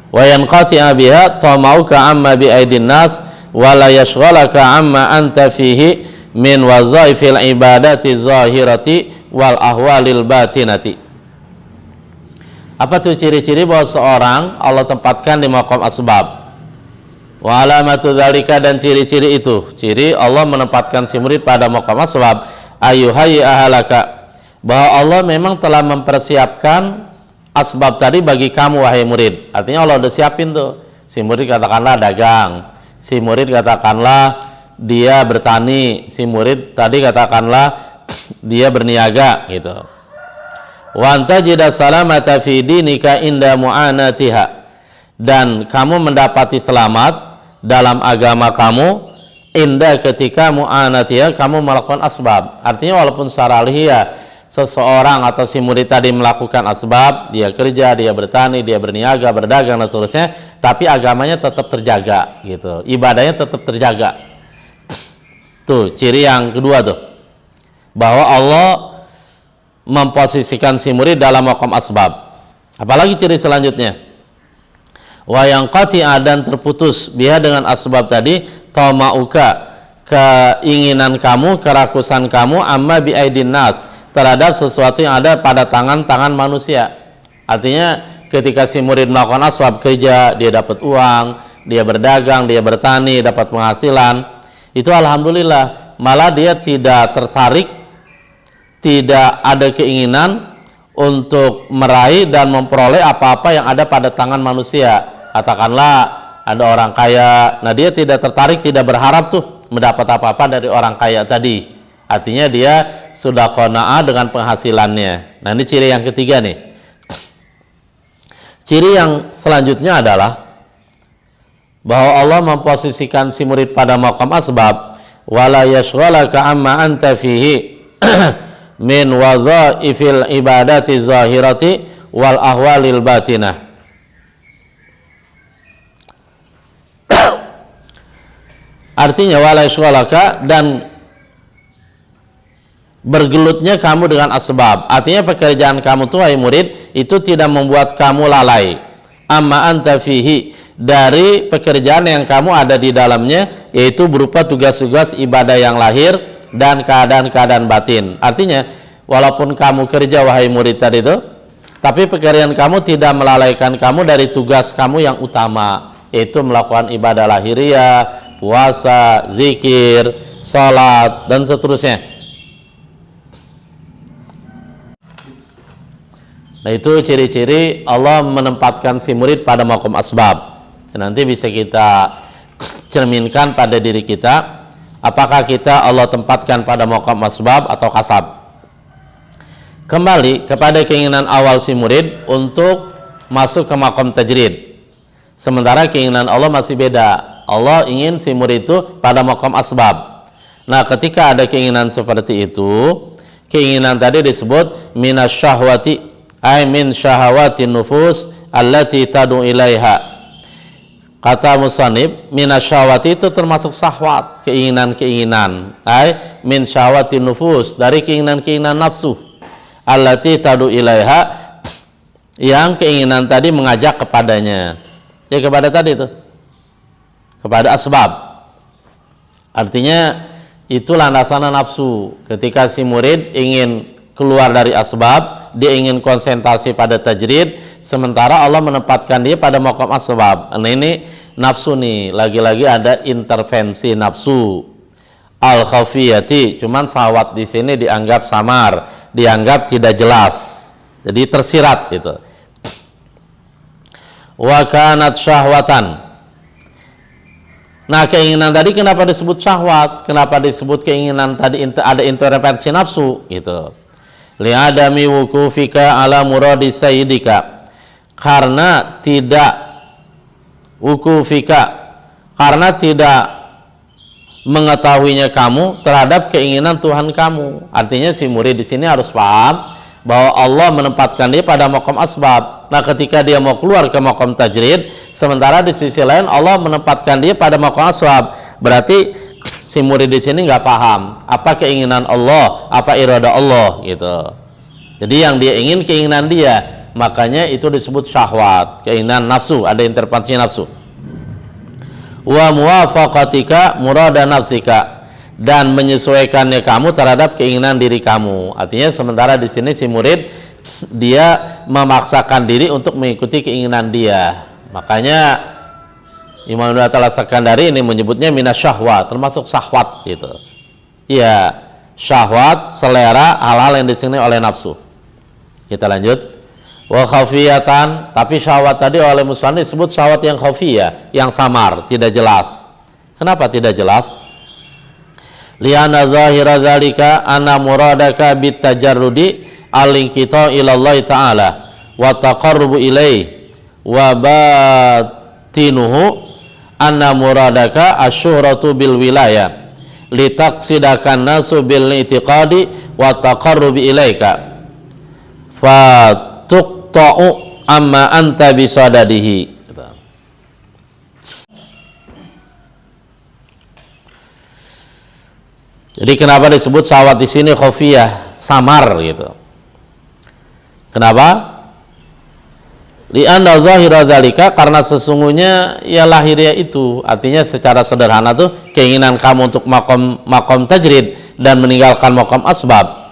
wa yanqati'a biha tamauka amma bi aidin nas wa la yashghalaka amma anta fihi min wazaifil ibadati zahirati wal ahwalil batinati. Apa tuh ciri-ciri bahwa seorang Allah tempatkan di maqam asbab? Wa alamatu dzalika, dan ciri-ciri itu, ciri Allah menempatkan si murid pada maqam asbab, ayyuhayyi ahalaka, bahwa Allah memang telah mempersiapkan asbab tadi bagi kamu wahai murid. Artinya Allah udah siapin tuh. Si murid katakanlah dagang, si murid katakanlah dia bertani, si murid tadi katakanlah dia berniaga gitu. Wa antajida salamata fi dinika inda mu'anatiha, dan kamu mendapati selamat dalam agama kamu inda ketika mu'anatiha, kamu melakukan asbab. Artinya walaupun secara alhiyah seseorang atau si murid tadi melakukan asbab, dia kerja, dia bertani, dia berniaga, berdagang dan seterusnya, tapi agamanya tetap terjaga gitu, ibadahnya tetap terjaga. Tuh ciri yang kedua tuh, bahwa Allah memposisikan si murid dalam maqam asbab. Apalagi ciri selanjutnya, wa yanqati'a, dan terputus biha dengan asbab tadi, tamauka, keinginan kamu, kerakusan kamu, amma bi aidin nas, terhadap sesuatu yang ada pada tangan-tangan manusia. Artinya ketika si murid melakukan asbab, kerja, dia dapat uang, dia berdagang, dia bertani, dapat penghasilan, itu alhamdulillah, malah dia tidak tertarik, tidak ada keinginan untuk meraih dan memperoleh apa-apa yang ada pada tangan manusia. Katakanlah ada orang kaya, nah dia tidak tertarik, tidak berharap tuh mendapat apa-apa dari orang kaya tadi. Artinya dia sudah qanaah dengan penghasilannya. Nah ini ciri yang ketiga nih. Ciri yang selanjutnya adalah bahwa Allah memposisikan si murid pada maqam asbab, wala yashghalaka amma anta fihi min wadhaifil ibadati zahirati wal ahwalil batinah. Artinya wala yashghalaka, dan bergelutnya kamu dengan asbab. Artinya pekerjaan kamu tuh wahai murid itu tidak membuat kamu lalai, amma anta fihi, dari pekerjaan yang kamu ada di dalamnya, yaitu berupa tugas-tugas ibadah yang lahir dan keadaan-keadaan batin. Artinya walaupun kamu kerja wahai murid tadi itu, tapi pekerjaan kamu tidak melalaikan kamu dari tugas kamu yang utama, yaitu melakukan ibadah lahiriah, puasa, zikir, salat dan seterusnya. Nah itu ciri-ciri Allah menempatkan si murid pada maqam asbab. Nanti bisa kita cerminkan pada diri kita, apakah kita Allah tempatkan pada maqam asbab atau kasab. Kembali kepada keinginan awal si murid untuk masuk ke maqam tajrid, sementara keinginan Allah masih beda. Allah ingin si murid itu pada maqam asbab. Nah ketika ada keinginan seperti itu, keinginan tadi disebut minasyahwati, ay min syahawatin nufus allati tadu ilaiha. Kata musannif, minasyahwati itu termasuk syahwat, keinginan-keinginan, ay min syahwatin nufus, dari keinginan-keinginan nafsu, allati tadu ilaiha, yang keinginan tadi mengajak kepadanya. Ya kepada tadi itu, kepada asbab. Artinya itu landasan nafsu. Ketika si murid ingin keluar dari asbab, dia ingin konsentrasi pada tajrid, sementara Allah menempatkan dia pada maqam asbab. Nah ini nafsu nih, lagi-lagi ada intervensi nafsu al-khafiyati, cuman syahwat di sini dianggap samar, dianggap tidak jelas, jadi tersirat gitu. Wa kanat syahwatan. Nah keinginan tadi kenapa disebut syahwat? Kenapa disebut keinginan tadi ada intervensi nafsu gitu? Li'adami wukufika ala muradi sayyidika, karena tidak wukufika, karena tidak mengetahuinya kamu terhadap keinginan Tuhan kamu. Artinya si murid di sini harus paham bahwa Allah menempatkan dia pada maqam asbab. Nah ketika dia mau keluar ke maqam tajrid, sementara di sisi lain Allah menempatkan dia pada maqam asbab, berarti si murid di sini nggak paham apa keinginan Allah, apa irada Allah gitu. Jadi yang dia ingin keinginan dia, makanya itu disebut syahwat, keinginan nafsu, ada intervensi nafsu. Wa muwafaqatika murada nafsika, dan menyesuaikannya kamu terhadap keinginan diri kamu. Artinya sementara di sini si murid dia memaksakan diri untuk mengikuti keinginan dia. Makanya Imam Ibnu Athaillah Sakandari ini menyebutnya minasyahwat, termasuk syahwat gitu. Ya, syahwat, selera, hal-hal yang disini oleh nafsu. Kita lanjut. Wa khafiyatan, tapi syahwat tadi oleh musannif disebut syahwat yang khafiyah, yang samar, tidak jelas. Kenapa tidak jelas? Li'anna zahira dzalika anna muradaka bitajarrudi al-inqita ila Allah taala wa taqarrubu ilaihi wa batinuhu anna muradaka asyuhratu bil wilayah litaqsidakan nasu bil i'tiqadi wa taqarrubi ilaika fa tuqta'u amma anta bisadadihi. Jadi kenapa disebut syahwat di sini khafiyah, samar gitu? Kenapa? Li'anna zahira dzalika, karena sesungguhnya ya lahiriah itu, artinya secara sederhana tuh keinginan kamu untuk makom tajrid dan meninggalkan makom asbab.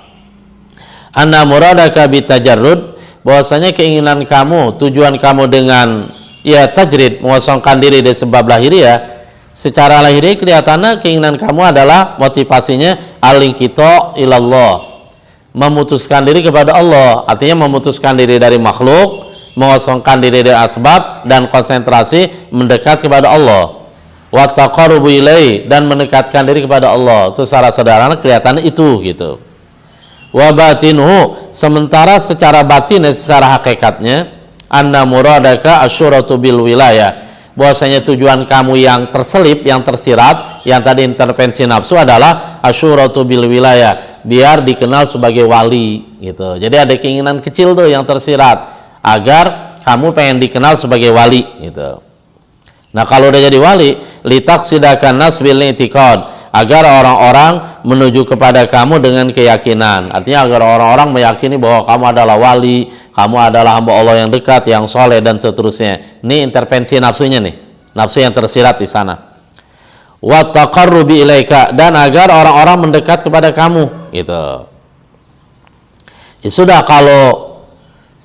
Anna muradaka bitajarrud, bahwasanya keinginan kamu, tujuan kamu dengan ya tajrid, mengosongkan diri dari sebab lahiriah, secara lahiriah kelihatannya keinginan kamu adalah motivasinya al-inqita ilallah, memutuskan diri kepada Allah, artinya memutuskan diri dari makhluk, mengosongkan diri dari asbab, dan konsentrasi mendekat kepada Allah. Wa taqarrubu ilaihi, dan mendekatkan diri kepada Allah. Itu secara sederhana kelihatannya itu gitu. Wa batinuhu, sementara secara batin, secara hakikatnya anna muradaka asyuratu bil wilayah, bahwasanya tujuan kamu yang terselip, yang tersirat, yang tadi intervensi nafsu adalah asyuratu bil wilayah, biar dikenal sebagai wali gitu. Jadi ada keinginan kecil tuh yang tersirat agar kamu pengen dikenal sebagai wali gitu. Nah, kalau udah jadi wali, litaqsidakan nas bil i'tiqad, agar orang-orang menuju kepada kamu dengan keyakinan. Artinya agar orang-orang meyakini bahwa kamu adalah wali, kamu adalah hamba Allah yang dekat, yang soleh, dan seterusnya. Ini intervensi nafsunya nih, nafsu yang tersirat di sana. Wa taqarrubi ilaika, dan agar orang-orang mendekat kepada kamu gitu. Ya sudah, kalau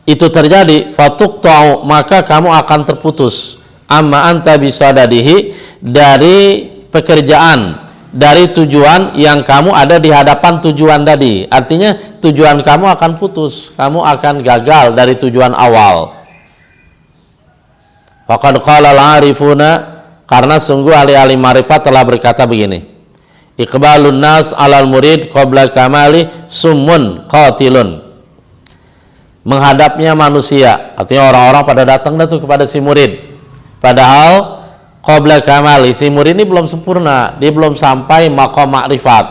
itu terjadi, fatuqta'u, maka kamu akan terputus, amma anta bisadadihi, dari pekerjaan, dari tujuan yang kamu ada di hadapan tujuan tadi. Artinya tujuan kamu akan putus, kamu akan gagal dari tujuan awal. Faqad qala al-arifuna, karena sungguh ahli-ahli marifat telah berkata begini, iqbalun nas alal murid qabla kamali summun qatilun, menghadapnya manusia, artinya orang-orang pada datang kepada si murid, padahal qabla kamali, si murid ini belum sempurna, dia belum sampai maqam ma'rifat,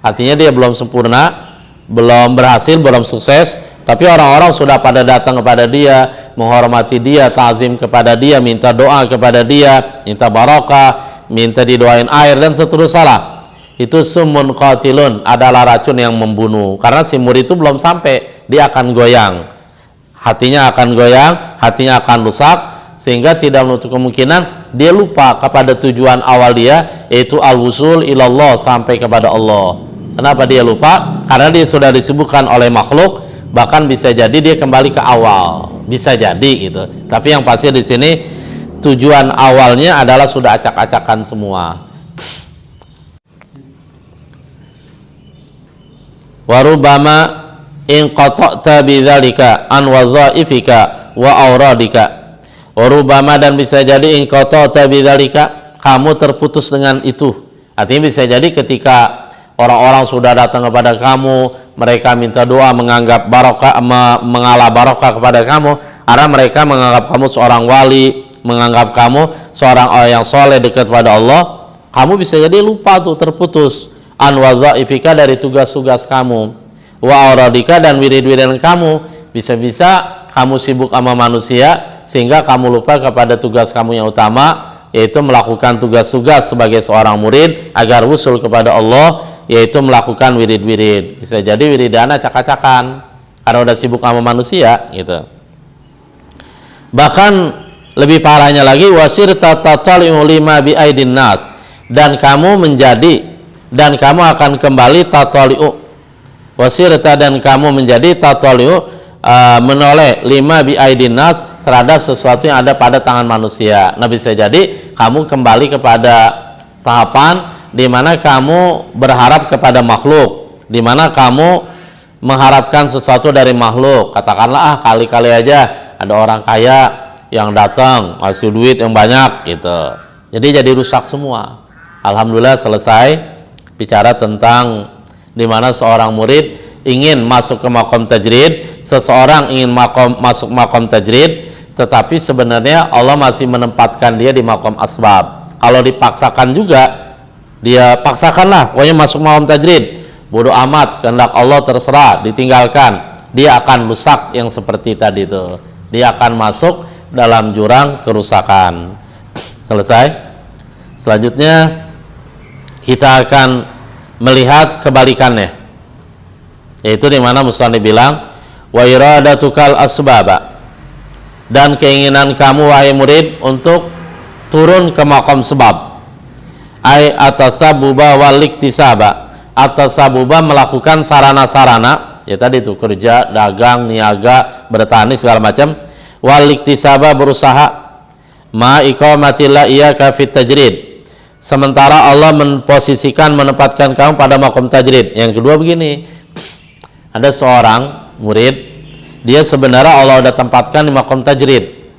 artinya dia belum sempurna, belum berhasil, belum sukses, tapi orang-orang sudah pada datang kepada dia, menghormati dia, ta'zim kepada dia, minta doa kepada dia, minta barokah, minta didoain air, dan seterusnya. Itu summun qatilun, adalah racun yang membunuh, karena si murid itu belum sampai, dia akan goyang, hatinya akan goyang, hatinya akan rusak, sehingga tidak menutup kemungkinan dia lupa kepada tujuan awal dia, yaitu al-wusul ilallah, sampai kepada Allah. Kenapa dia lupa? Karena dia sudah disibukkan oleh makhluk, bahkan bisa jadi dia kembali ke awal, bisa jadi gitu. Tapi yang pasti di sini tujuan awalnya adalah sudah acak-acakan semua. Warubama in qata'ta bidzalika an wazaifika wa auradika. Warubama, dan bisa jadi in qata'ta bidzalika, kamu terputus dengan itu. Artinya bisa jadi ketika orang-orang sudah datang kepada kamu, mereka minta doa, menganggap barokah, mengalah barokah kepada kamu, karena mereka menganggap kamu seorang wali, menganggap kamu seorang yang soleh, dekat pada Allah, kamu bisa jadi lupa tuh, terputus an wazaifika, dari tugas-tugas kamu, wa auradika, dan wirid-wiridan kamu, bisa-bisa kamu sibuk sama manusia sehingga kamu lupa kepada tugas kamu yang utama, yaitu melakukan tugas-tugas sebagai seorang murid agar wusul kepada Allah, yaitu melakukan wirid-wirid. Bisa jadi wiridan acak-acakan karena udah sibuk sama manusia gitu. Bahkan lebih parahnya lagi, wasirta tatali'u lima bi aidin nas, dan kamu akan kembali tatali'u, wasirta, dan kamu menjadi tatali'u, menoleh lima bi aidin nas, terhadap sesuatu yang ada pada tangan manusia. Nah, bisa jadi kamu kembali kepada tahapan di mana kamu berharap kepada makhluk, di mana kamu mengharapkan sesuatu dari makhluk. Katakanlah, kali-kali aja ada orang kaya yang datang ngasih duit yang banyak gitu, jadi rusak semua. Alhamdulillah selesai bicara tentang di mana seorang murid ingin masuk ke makom tajrid, seseorang ingin masuk makom tajrid, tetapi sebenarnya Allah masih menempatkan dia di makom asbab. Kalau dipaksakan juga, dia paksakanlah pokoknya masuk makom tajrid, bodoh amat, kehendak Allah terserah, ditinggalkan, dia akan rusak yang seperti tadi itu, dia akan masuk dalam jurang kerusakan. Selesai. Selanjutnya kita akan melihat kebalikannya, yaitu di mana musannif bilang wa iradatukal asbaba, dan keinginan kamu wahai murid untuk turun ke makom sebab, ai atasabuba wal iktisaba, atasabuba melakukan sarana-sarana, ya tadi itu kerja, dagang, niaga, bertani segala macam, wal iktisaba berusaha, ma iqamatillah iyyaka fit tajrid, sementara Allah menempatkan kamu pada makom tajrid. Yang kedua begini, ada seorang murid, dia sebenarnya Allah udah tempatkan di makom tajrid,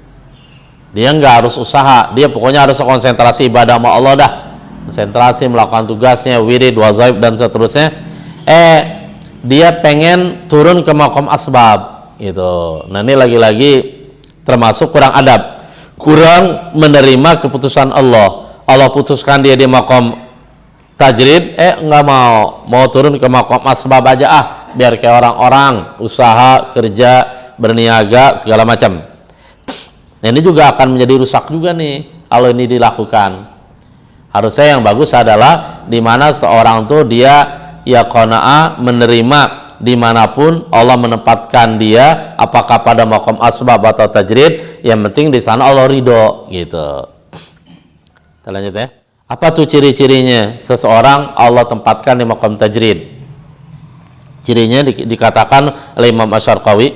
dia nggak harus usaha, dia pokoknya harus konsentrasi ibadah sama Allah dah, konsentrasi melakukan tugasnya, wirid, wazaib dan seterusnya. Dia pengen turun ke makom asbab gitu. Nah, ini lagi-lagi termasuk kurang adab, kurang menerima keputusan Allah. Allah putuskan dia di makom tajrid, nggak mau turun ke makom asbab aja, biar kayak orang-orang usaha, kerja, berniaga segala macam. Nah, ini juga akan menjadi rusak juga nih kalau ini dilakukan. Harusnya yang bagus adalah di mana seorang tuh dia ya qanaah, menerima dimanapun Allah menempatkan dia, apakah pada makom asbab atau tajrid, yang penting di sana Allah ridho gitu. Kita lanjut ya. Apa tuh ciri-cirinya seseorang Allah tempatkan di makom tajrid? Cirinya dikatakan oleh Imam Asy-Syarqawi,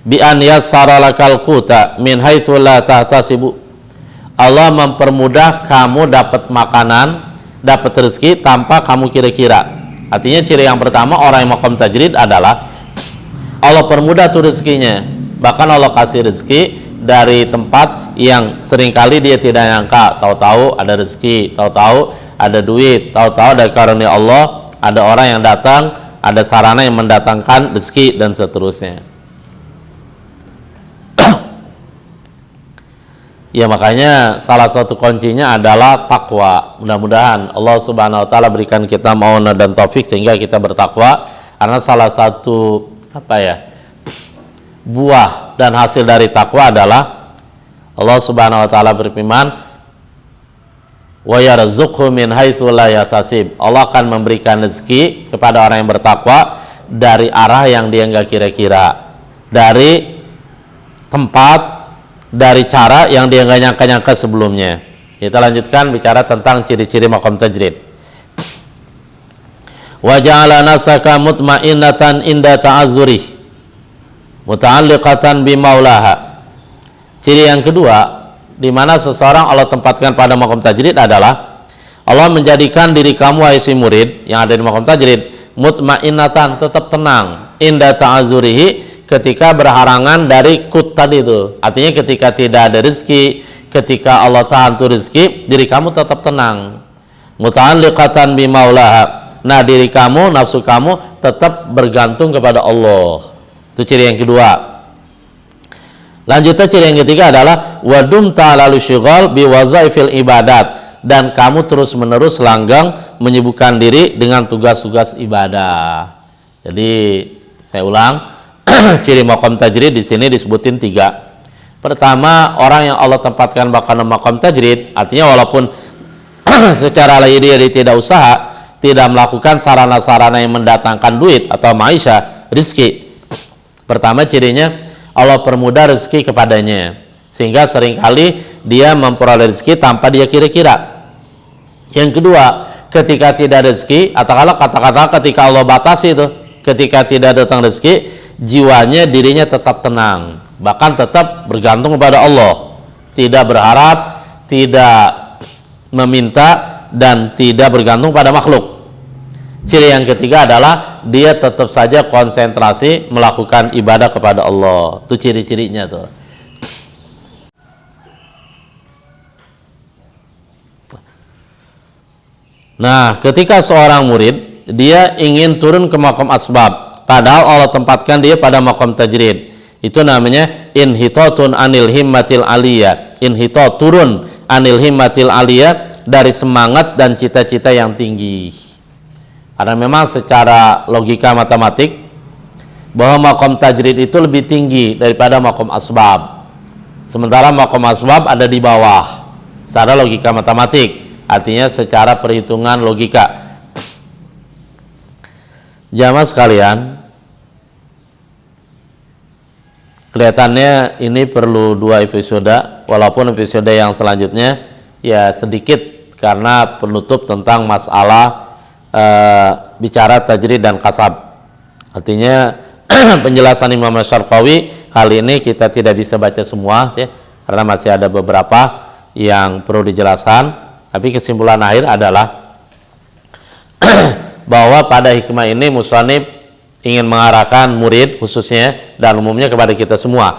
bi an yassara lakal quta min haitsu la tahtasibu, Allah mempermudah kamu dapat makanan, dapat rezeki tanpa kamu kira-kira. Artinya ciri yang pertama orang yang makom tajrid adalah Allah permudah tuh rezekinya, bahkan Allah kasih rezeki dari tempat yang seringkali dia tidak nyangka. Tahu-tahu ada rezeki, tahu-tahu ada duit, tahu-tahu dari karunia Allah ada orang yang datang, ada sarana yang mendatangkan rezeki dan seterusnya. Ya, makanya salah satu kuncinya adalah takwa. Mudah-mudahan Allah Subhanahu wa taala berikan kita maunah dan taufik sehingga kita bertakwa, karena salah satu buah dan hasil dari takwa adalah Allah Subhanahu wa taala berfirman, wa yarzuqhu min haitsu la yahtasib, Allah akan memberikan rezeki kepada orang yang bertakwa dari arah yang dia enggak kira-kira, dari tempat, dari cara yang dia nggak nyangka-nyangka sebelumnya. Kita lanjutkan bicara tentang ciri-ciri makom tajrid. Wa ja'ala nafsaka mutma'innatan inda ta'azzurih muta'alliqatan bi maulaha. Ciri yang kedua, di mana seseorang Allah tempatkan pada makom tajrid adalah Allah menjadikan diri kamu wahai si murid yang ada di makom tajrid mutma'innatan, tetap tenang, inda ta'azzurihi, ketika berharangan dari kut tadi itu. Artinya ketika tidak ada rezeki, ketika Allah tahan tuh rezeki, diri kamu tetap tenang. Muta'alliqatan bi maulaha. Nah, diri kamu, nafsu kamu tetap bergantung kepada Allah. Itu ciri yang kedua. Lanjutnya ciri yang ketiga adalah wadum ta'alalu syughal bi wazaifil ibadat, dan kamu terus-menerus langgang menyibukkan diri dengan tugas-tugas ibadah. Jadi saya ulang, ciri makom tajrid di sini disebutin 3. Pertama, orang yang Allah tempatkan bahkan makom tajrid, artinya walaupun secara lahir dia tidak usaha, tidak melakukan sarana-sarana yang mendatangkan duit atau maisha, rizki. Pertama cirinya Allah permudah rezeki kepadanya, sehingga seringkali dia memperoleh rezeki tanpa dia kira-kira. Yang kedua, ketika tidak rezeki, atau kalau kata-kata ketika Allah batasi itu, ketika tidak datang rezeki, jiwanya, dirinya tetap tenang, bahkan tetap bergantung kepada Allah, tidak berharap, tidak meminta, dan tidak bergantung pada makhluk. Ciri yang ketiga adalah dia tetap saja konsentrasi melakukan ibadah kepada Allah. Itu ciri-cirinya tuh. Nah, ketika seorang murid dia ingin turun ke maqam asbab, padahal Allah tempatkan dia pada maqam tajrid, itu namanya inhitatun anil himmatil aliyah. Inhitat, turun, anil himmatil aliyah, dari semangat dan cita-cita yang tinggi. Karena memang secara logika matematik bahwa maqam tajrid itu lebih tinggi daripada maqam asbab, sementara maqam asbab ada di bawah secara logika matematik, artinya secara perhitungan logika. Jamaah sekalian, kelihatannya ini perlu 2 episode, walaupun episode yang selanjutnya ya sedikit karena penutup tentang masalah bicara tajrid dan kasab. Artinya penjelasan Imam Asy-Syarqawi hal ini kita tidak bisa baca semua ya, karena masih ada beberapa yang perlu dijelaskan. Tapi kesimpulan akhir adalah bahwa pada hikmah ini musannif ingin mengarahkan murid khususnya dan umumnya kepada kita semua,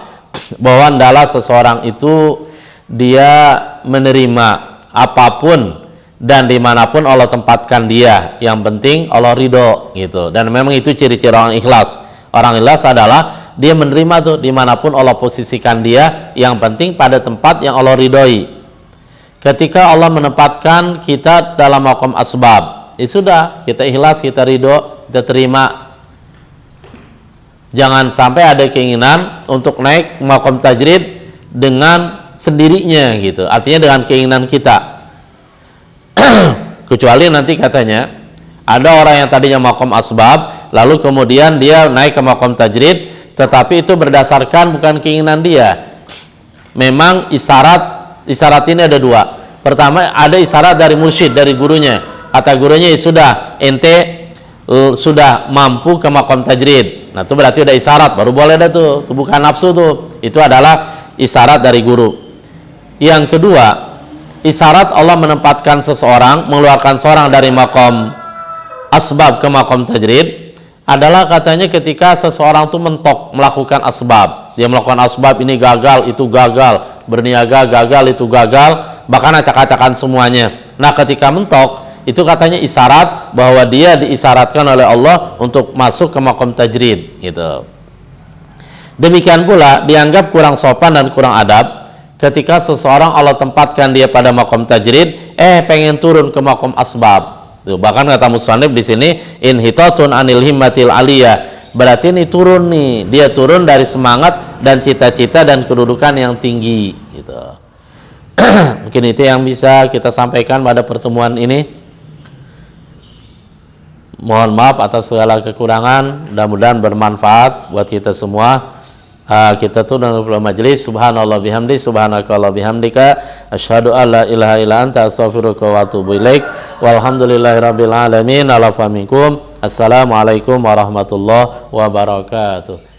bahwa hendaklah seseorang itu dia menerima apapun dan dimanapun Allah tempatkan dia, yang penting Allah ridho gitu. Dan memang itu ciri-ciri orang ikhlas. Orang ikhlas adalah dia menerima tuh dimanapun Allah posisikan dia, yang penting pada tempat yang Allah ridhoi. Ketika Allah menempatkan kita dalam maqam asbab, ya sudah, kita ikhlas, kita ridho, kita terima. Jangan sampai ada keinginan untuk naik maqam tajrid dengan sendirinya gitu, artinya dengan keinginan kita. Kecuali nanti katanya ada orang yang tadinya maqam asbab lalu kemudian dia naik ke maqam tajrid, tetapi itu berdasarkan bukan keinginan dia. Memang isyarat ini ada 2. Pertama, ada isyarat dari mursyid, dari gurunya. Kata gurunya, ya sudah, ente sudah mampu ke maqam tajrid. Nah itu berarti udah isyarat, baru boleh ada tuh, itu bukan nafsu tuh, itu adalah isyarat dari guru. Yang kedua, isyarat Allah menempatkan seseorang, mengeluarkan seorang dari maqam asbab ke maqam tajrid adalah katanya ketika seseorang itu mentok melakukan asbab. Dia melakukan asbab, ini gagal, itu gagal, berniaga gagal, itu gagal, bahkan acak-acakan semuanya. Nah ketika mentok, itu katanya isyarat bahwa dia diisyaratkan oleh Allah untuk masuk ke maqam tajrid gitu. Demikian pula dianggap kurang sopan dan kurang adab ketika seseorang Allah tempatkan dia pada maqam tajrid, pengen turun ke maqam asbab. Tuh, bahkan kata musannif di sini inhitatun anil himmatil aliyah, berarti ini turun nih, dia turun dari semangat dan cita-cita dan kedudukan yang tinggi gitu. Mungkin itu yang bisa kita sampaikan pada pertemuan ini. Mohon maaf atas segala kekurangan, mudah-mudahan bermanfaat buat kita semua. Kita tutup dengan majelis. Subhanallah bihamdi, subhanakallah bihamdika, asyhadu alla ilaha illa anta, astaghfiruka wa atubu ilaik. Walhamdulillahirabbil alamin. Assalamualaikum warahmatullahi wabarakatuh.